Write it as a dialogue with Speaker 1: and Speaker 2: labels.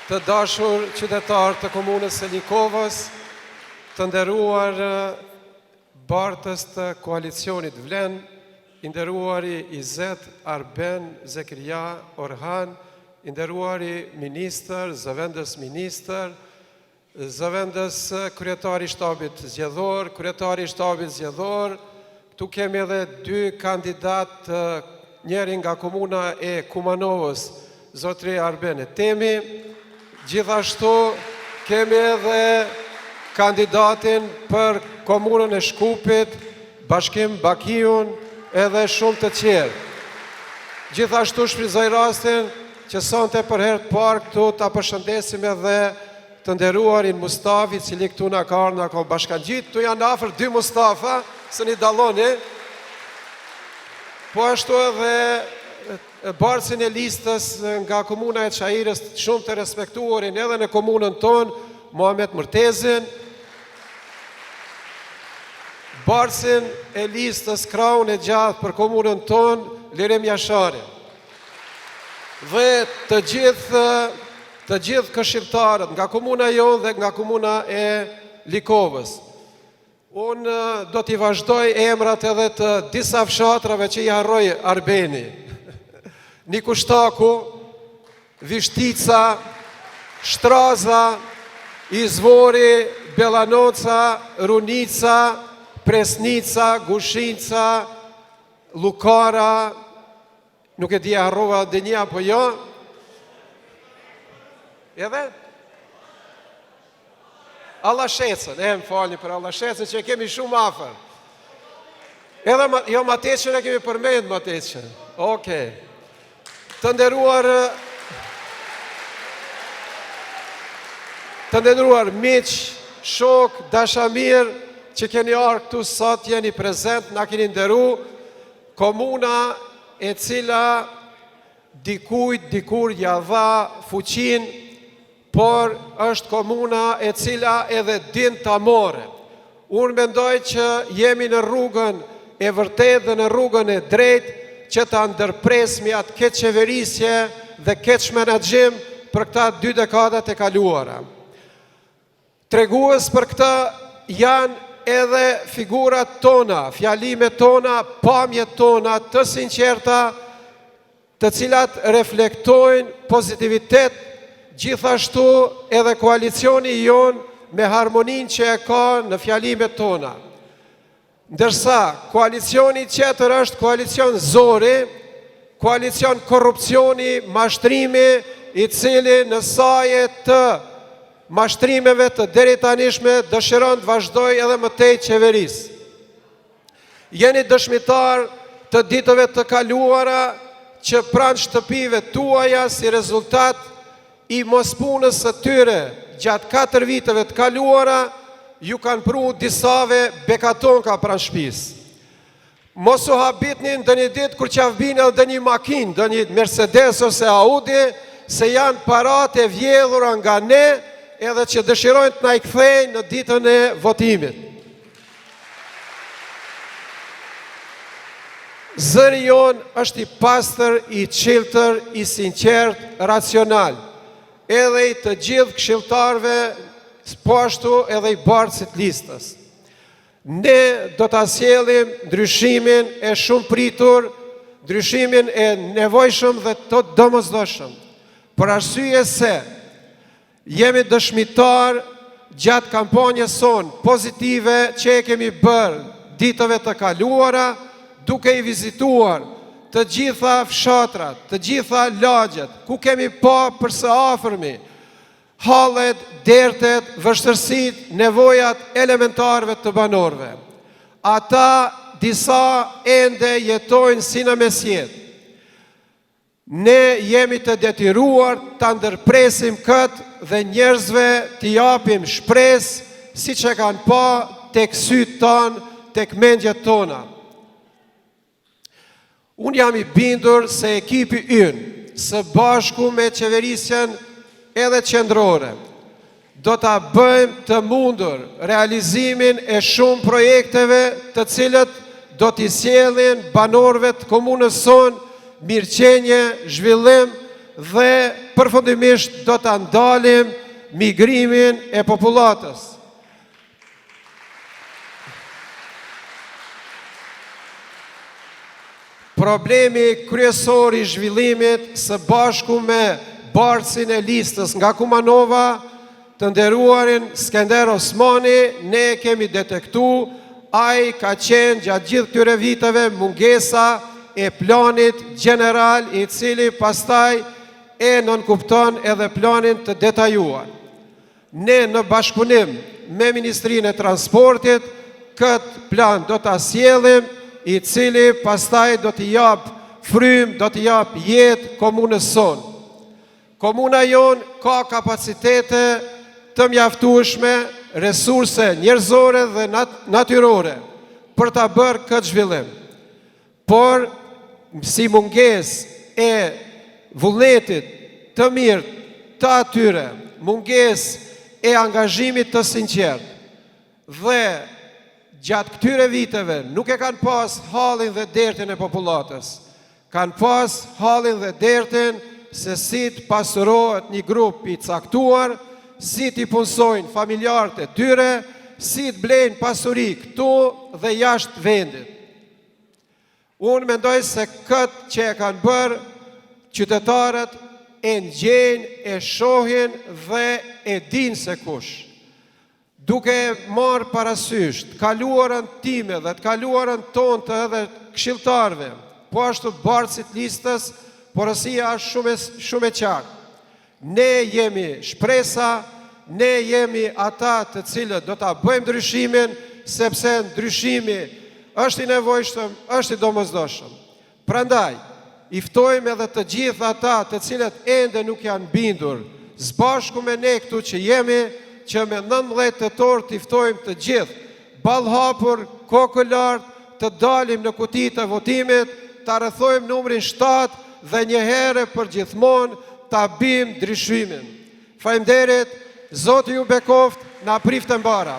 Speaker 1: të dashur qytetarë të komunës së Likovës, të nderuar bartës të koalicionit Vlen, i nderuari Izet Arben Zekria Orhan, i nderuari ministër, zëvendës ministër, zëvendës kryetari shtabit zgjedhor, kryetari shtabit zgjedhor. Këtu kemi edhe dy kandidat, njëri nga komuna e Kumanovës, zotri Arben Etemi. Gjithashtu kemi edhe kandidatin për komunën e Shkupit, Bashkim Bakiun, edhe shumë të tjerë. Gjithashtu shfrytëzoj rastin që sonte për herë të parë këtu ta përshëndesim edhe të nderuarin Mustafi, cili këtu na ka bashkangjit. Tu janë afër dy Mustafa, së një dalloni. Po ashtu edhe barcin e listës nga komuna e Çajirës, shumë të respektuarin edhe në komunën tonë, Muhamet Mërtezin. Barcin e listës kraun e gjatë për komunën tonë, Lirim Jashari. Dhe të gjithë këshilltarët nga komuna jonë dhe nga komuna e Likovës. Unë do t'i vazhdoj emrat edhe të disa fshatrave që i harroj Arbeni. Nikushtaku, Vishtica, Shtraza, Izvori, Belanoca, Runica, Presnica, Gushinca, Lukara, nuk e di e harrova dhe një apo jo. Edhe? Allashecën, më falni për Allashecën që e kemi shumë afër. Edhe jo Mateqën e kemi përmend Mateqën. Okej. Të nderuar miq, shok, dashamir që keni ardhur këtu sot, jeni prezent, na keni nderu, komuna e cila dikur ja dha fuqin, por është komuna e cila edhe din ta more. Unë mendoj që jemi në rrugën e vërtet dhe në rrugën e drejt që ta ndërpresmi atë keq qeverisje dhe keq menaxhim për këta 2 dekadat e kaluara. Tregues për këtë janë edhe figurat tona, fjalimet tona, pamjet tona të sinqerta, të cilat reflektojnë pozitivitet, gjithashtu edhe koalicioni jonë me harmonin që e ka në fjalimet tona. Ndërsa koalicioni tjetër është koalicion zori, koalicion korrupsioni, mashtrimi, i cili në saje të mashtrimeve të deritanishme dëshiron të vazhdoj edhe më tej qeverisë. Jeni dëshmitar të ditëve të kaluara që pranë shtëpive tuaja si rezultat i mospunës së tyre gjatë 4 viteve të kaluara ju kanë pru disave bekatonka pranë shtëpisë. Mos u habitni ndonjë ditë kur qafbin edhe një makinë, ndonjë Mercedes ose Audi, se janë parat e vjedhura nga ne edhe që dëshirojnë të na i kthejnë në ditën e votimit. Zëri jonë është i pastër, i çiltër, i sinqert, racional, edhe i të gjithë këshilltarëve, po ashtu edhe i bartësit listës. Ne do ta sjellim ndryshimin e shumë pritur, ndryshimin e nevojshëm dhe të domosdoshëm, për arsye se jemi dëshmitar gjatë kampanjës sonë pozitive që e kemi bërë ditëve të kaluara, duke i vizituar të gjitha fshatrat, të gjitha lagjet, ku kemi pa përse afërmi, hallet, dertet, vështërsit, nevojat elementarve të banorëve. Ata disa ende jetojnë si në mesjet. Ne jemi të detyruar të ndërpresim këtë dhe njerëzve t'i japim shpresë, si që kanë pa tek sytë tanë, tek mendjet tona. Unë jam i bindur se ekipi ynë, së bashku me qeverisjen edhe qendrore, do t'a bëjmë të mundur realizimin e shumë projekteve të cilët do t'i sjellin banorëve të komunës sonë mirëqenje, zhvillim dhe përfundimisht do të ndalim migrimin e popullatës. Problemi kryesor i zhvillimit së bashku me bartësin e listës nga Kumanova, të nderuarin Skender Osmani, ne kemi detektu, ai ka qenë gjatë gjithë këtyre viteve mungesa e planit general, i cili pastaj e nënkupton edhe planin të detajuar. Ne në bashkëpunim me Ministrinë e Transportit, këtë plan do të asjellim, i cili pastaj do t'i jap frym, do t'i jap jetë komunës sonë. Komuna jonë ka kapacitete të mjaftueshme, resurse njerëzore dhe natyrore për ta bërë këtë zhvillim. Por si mungesë e vullnetit të mirë të atyre, mungesë e angazhimit të sinqert dhe gjatë këtyre viteve nuk e kanë pas hallin dhe dertin e popullatës. Kanë pas hallin dhe dertin se si të pasurohet një grup i caktuar, si t'i punsojnë familjarët e tyre, si të blejnë pasuri këtu dhe jashtë vendit. Unë mendoj se këtë që e kanë bërë, qytetarët e ngjejnë, e shohin dhe e dinë se kush. Duke marë parasysh të kaluarën time dhe të kaluarën tonë të edhe këshilltarëve, po ashtu bartësit listës, porosia është shumë e qartë. Ne jemi shpresa, ne jemi ata të cilët do ta bëjmë ndryshimin, sepse ndryshimi është i nevojshëm, është i domosdoshëm. Prandaj, i ftojmë edhe të gjithë ata të cilët ende nuk janë bindur, zbashku me ne këtu që jemi, që me 19 tetor t'i ftojmë të gjithë, ballhapur, kokë lartë, të dalim në kutitë e votimit, ta rrethojmë numrin 7 dhe një herë për gjithmonë ta bëjmë ndryshimin. Faleminderit, Zoti ju bekoft, na prift e mbara.